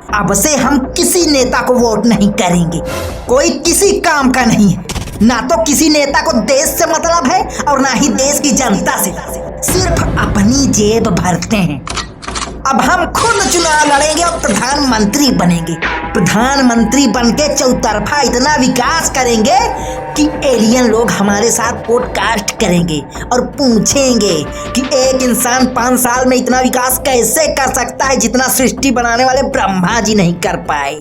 अब से हम किसी नेता को वोट नहीं करेंगे। कोई किसी काम का नहीं है। ना तो किसी नेता को देश से मतलब है और ना ही देश की जनता से। सिर्फ अपनी जेब भरते हैं। अब हम खुद चुनाव लड़ेंगे और प्रधानमंत्री बनेंगे। प्रधानमंत्री बनके चौतरफा इतना विकास करेंगे कि एलियन लोग हमारे साथ पॉडकास्ट करेंगे और पूछेंगे कि एक इंसान 5 साल में इतना विकास कैसे कर सकता है जितना सृष्टि बनाने वाले ब्रह्मा जी नहीं कर पाए।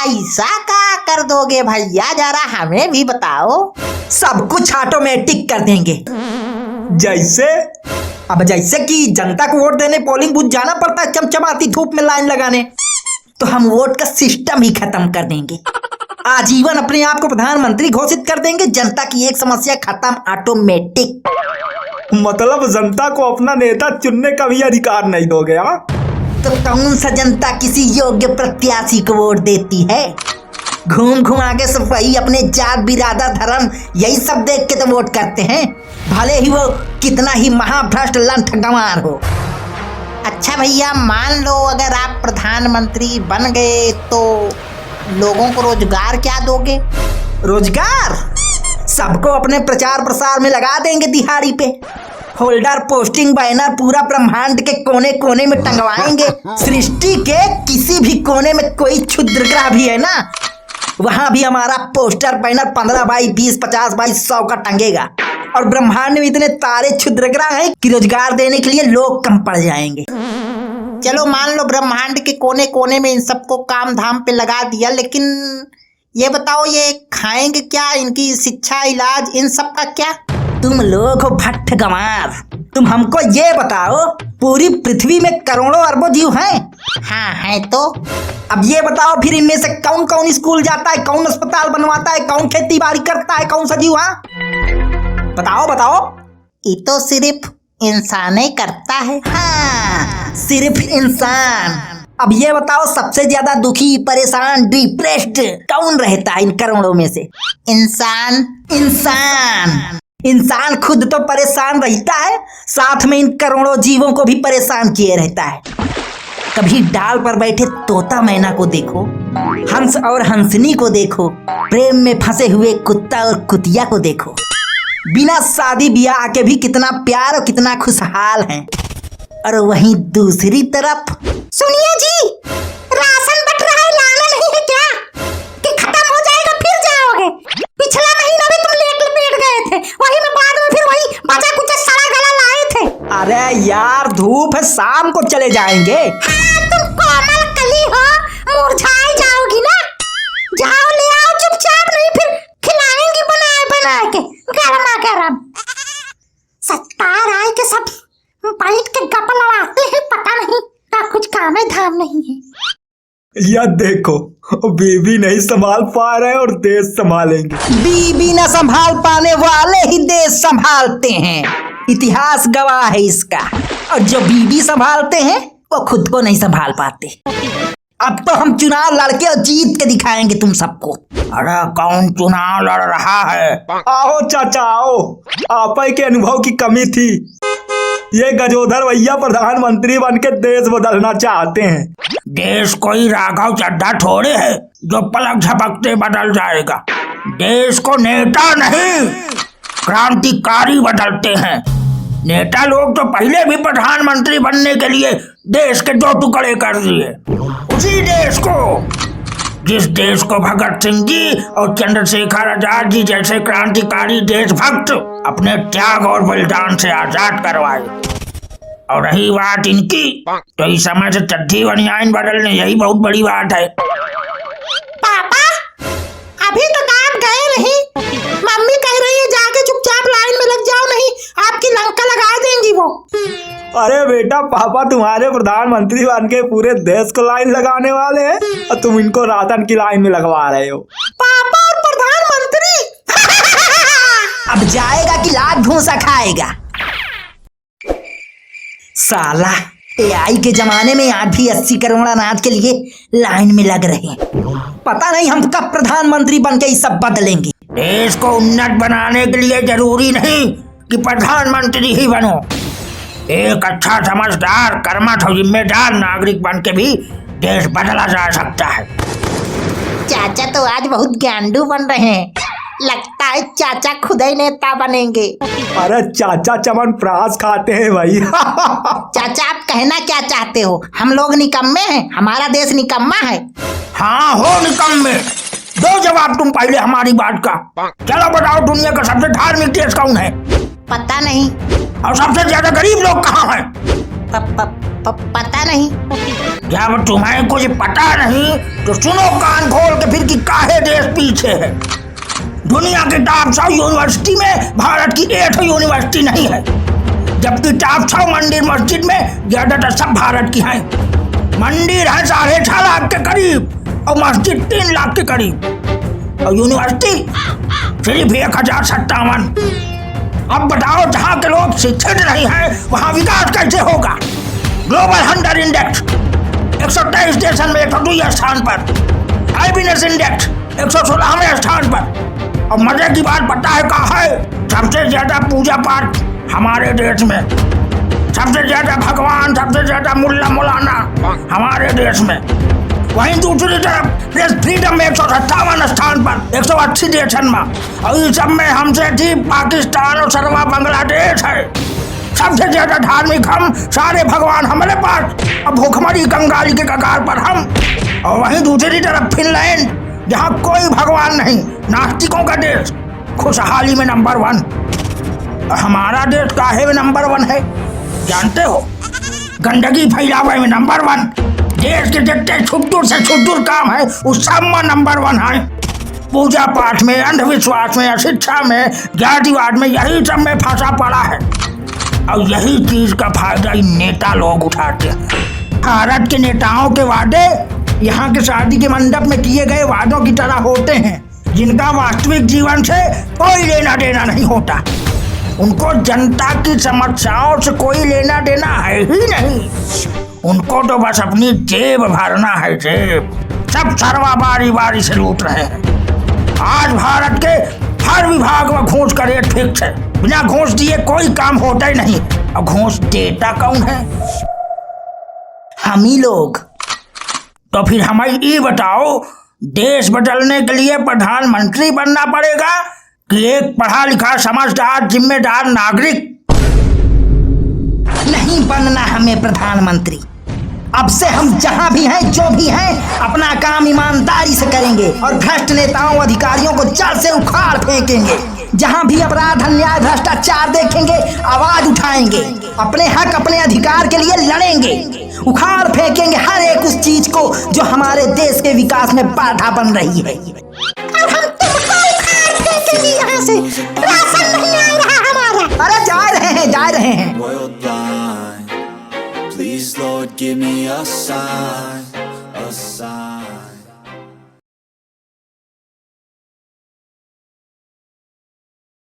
ऐसा क्या कर दोगे भैया, जरा हमें भी बताओ। सब कुछ ऑटोमेटिक कर देंगे। जैसे कि जनता को वोट देने पोलिंग बूथ जाना पड़ता है चमचमाती धूप में लाइन लगाने, तो हम वोट का सिस्टम ही खत्म कर देंगे। आजीवन अपने आप को प्रधानमंत्री घोषित कर देंगे। जनता की एक समस्या खत्म ऑटोमेटिक। मतलब जनता को अपना नेता चुनने का भी अधिकार नहीं दोगे? हाँ, तो कौन सा जनता किसी योग्य प्रत्याशी को वोट देती है? घूम घुमा के सब वही अपने जात बिरादर धर्म यही सब देख के तो वोट करते हैं, भले ही वो कितना ही महाभ्रष्ट लंठ गंवार हो। अच्छा भैया, मान लो अगर आप प्रधानमंत्री बन गए तो लोगों को रोजगार क्या दोगे? रोजगार सबको अपने प्रचार प्रसार में लगा देंगे दिहाड़ी पे। होल्डर पोस्टिंग बैनर पूरा ब्रह्मांड के कोने कोने में टंगवाएंगे। सृष्टि के किसी भी कोने में कोई क्षुद्रग्रह भी है ना, वहां भी हमारा पोस्टर बैनर 15 बाई 20, 50 बाई 100 का टंगेगा। और ब्रह्मांड में इतने तारे क्षुद्रग्रह हैं कि रोजगार देने के लिए लोग कम पड़ जाएंगे। चलो मान लो ब्रह्मांड के कोने कोने में इन सबको काम धाम पे लगा दिया, लेकिन ये बताओ ये खाएंगे क्या? इनकी शिक्षा इलाज इन सब का क्या? तुम लोग हो भट्ट गंवार, तुम हमको ये बताओ पूरी पृथ्वी में करोड़ों अरबों जीव हैं। हाँ है तो। अब ये बताओ फिर इनमें से कौन कौन स्कूल जाता है, कौन अस्पताल बनवाता है, कौन खेती बाड़ी करता है, कौन सा जीव? हाँ बताओ। ये तो सिर्फ इंसान ही करता है। हाँ, सिर्फ इंसान। अब ये बताओ सबसे ज्यादा दुखी, परेशान, डिप्रेस्ड कौन रहता है इन करोड़ों में से? इंसान खुद तो परेशान रहता है, साथ में इन करोड़ों जीवों को भी परेशान किए रहता है। कभी डाल पर बैठे तोता मैना को देखो, हंस और हंसनी को देखो, प्रेम में फंसे हुए कुत्ता और कुतिया को देखो। बिना शादी ब्याह के भी कितना प्यार और कितना खुशहाल हैं। और वहीं दूसरी तरफ सुनिए जी, राशन बट रहा है, लाना नहीं है क्या कि खत्म हो जाएगा फिर जाओगे? पिछला महीना भी तुम लेट लपेट गए थे, वही में बाद में फिर वही बचा कुछ सड़ा गला लाए थे। अरे यार धूप है, शाम को चले जाएंगे। हाँ, तुम कोमल कली हो, मुरझाई जाओगी ना। जाओ ले आओ चुपचाप, नहीं फिर खिलाएंगी बना के गरम। सत्तार आए के सब बैठ के गप्पा लड़ाते हैं, पता नहीं क्या कुछ काम है धाम नहीं है। या देखो, बीबी नहीं संभाल पा रहे और देश संभालेंगे। बीबी न संभाल पाने वाले ही देश संभालते हैं, इतिहास गवाह है इसका। और जो बीबी संभालते हैं वो खुद को नहीं संभाल पाते। अब तो हम चुनाव लड़के और जीत के दिखाएंगे तुम सबको। अरे कौन चुनाव लड़ रहा है? आओ चाचा आओ, आप ही के अनुभव की कमी थी। ये गजोधर भैया प्रधानमंत्री बन के देश बदलना चाहते हैं। देश कोई राघव चड्ढा थोड़े है जो पलक झपकते बदल जाएगा। देश को नेता नहीं क्रांतिकारी बदलते हैं। नेता लोग तो पहले भी प्रधानमंत्री बनने के लिए देश के 2 टुकड़े कर दिए। उसी देश को, जिस देश को भगत सिंह जी और चंद्रशेखर आजाद जी जैसे क्रांतिकारी देशभक्त अपने त्याग और बलिदान से आजाद करवाए। और रही बात इनकी, तो इस समय से चड्ढी बनियान बदलने यही बहुत बड़ी बात है। पापा अभी तक आप गए नहीं, मम्मी कह रही है जाके चुपचाप लाइन में लग जाओ, नहीं आपकी लंका लगा देंगी वो। अरे बेटा, पापा तुम्हारे प्रधानमंत्री बन के पूरे देश को लाइन लगाने वाले हैं और तुम इनको राशन की लाइन में लगवा रहे हो। पापा और प्रधानमंत्री अब जाएगा कि लात भूसा खाएगा? साला एआई के जमाने में आज भी 80 करोड़ अनाज के लिए लाइन में लग रहे हैं। पता नहीं हम कब प्रधानमंत्री बन के ये सब बदलेंगे। देश को उन्नत बनाने के लिए जरूरी नहीं कि प्रधानमंत्री ही बनो। एक अच्छा समझदार कर्मठ और जिम्मेदार नागरिक बन के भी देश बदला जा सकता है। चाचा तो आज बहुत ज्ञानडू बन रहे हैं। लगता है चाचा खुद ही नेता बनेंगे। अरे चाचा चमन प्रास खाते हैं भाई। चाचा आप कहना क्या चाहते हो? हम लोग निकम्मे हैं? हमारा देश निकम्मा है? हाँ हो निकम्मे। दो जवाब तुम पहले हमारी बात का। चलो बताओ, दुनिया का सबसे धार्मिक देश कौन है? पता नहीं। और सबसे ज्यादा गरीब लोग कहाँ हैं? पता नहीं। जब तुम्हें कुछ पता नहीं तो सुनो कान खोल के फिर कि काहे देश पीछे है। दुनिया की टॉप 100 यूनिवर्सिटी में भारत की 1 यूनिवर्सिटी नहीं है, जबकि टॉप 100 मंदिर मस्जिद में ज्यादातर सब भारत की हैं। मंदिर है 6.5 लाख के करीब और मस्जिद 3 लाख के करीब, और यूनिवर्सिटी सिर्फ 1057। अब बताओ, जहाँ के लोग शिक्षित नहीं हैं वहाँ विकास कैसे होगा? ग्लोबल हंटर इंडेक्स 123 देशन में 102 स्थान पर, हैप्पीनेस इंडेक्स 116वें स्थान पर। और मजे की बात पता है कहाँ है? सबसे ज्यादा पूजा पाठ हमारे देश में, सबसे ज्यादा भगवान, सबसे ज्यादा मुल्ला मौलाना हमारे देश में। वहीं दूसरी तरफ प्रेस फ्रीडम में 157 स्थान पर 180 देशन में, और इस सब में हमसे ठीक पाकिस्तान और सरवा बांग्लादेश है। सबसे ज्यादा धार्मिक हम, सारे भगवान हमारे पास, और भूखमरी कंगाली के कगार पर हम। और वहीं दूसरी तरफ फिनलैंड, जहाँ कोई भगवान नहीं, नास्तिकों का देश, खुशहाली में नंबर 1। और हमारा देश काहे में नंबर 1 है जानते हो? गंदगी फैलावे में नंबर 1। देश के जितने छुट्टूर से छुट्टूर काम है उस सब में नंबर 1 है। पूजा पाठ में, अंधविश्वास में, शिक्षा में, जातिवाद में, यही सब में फंसा पड़ा है। और यही चीज का फायदा नेता लोग उठाते हैं। भारत के नेताओं के वादे यहाँ के शादी के मंडप में किए गए वादों की तरह होते हैं, जिनका वास्तविक जीवन से कोई लेना देना नहीं होता। उनको जनता की समस्याओं से कोई लेना देना है ही नहीं। उनको तो बस अपनी जेब भरना है, जेब। सब सरवा बारी बारी से लूट रहे हैं। आज भारत के हर विभाग में घूस का रेट फिक्स है। बिना घूस दिए कोई काम होता ही नहीं। और घूस देता कौन है? हम ही लोग। तो फिर हमें ये बताओ, देश बदलने के लिए प्रधानमंत्री बनना पड़ेगा कि एक पढ़ा लिखा समझदार जिम्मेदार नागरिक? नहीं बनना हमें प्रधानमंत्री। अब से हम जहां भी हैं, जो भी हैं, अपना काम ईमानदारी से करेंगे और भ्रष्ट नेताओं अधिकारियों को जड़ से उखाड़ फेंकेंगे। जहां भी अपराध, अन्याय, भ्रष्टाचार देखेंगे आवाज उठाएंगे, अपने हक, अपने अधिकार के लिए लड़ेंगे, उखाड़ फेंकेंगे हर एक उस चीज को जो हमारे देश के विकास में बाधा बन रही है। और हम तुमको उखाड़ फेंकेंगे यहाँ से। राशन नहीं आ रहा हमारा। अरे जा रहे हैं, जा रहे हैं। Please, Lord, give me a sign.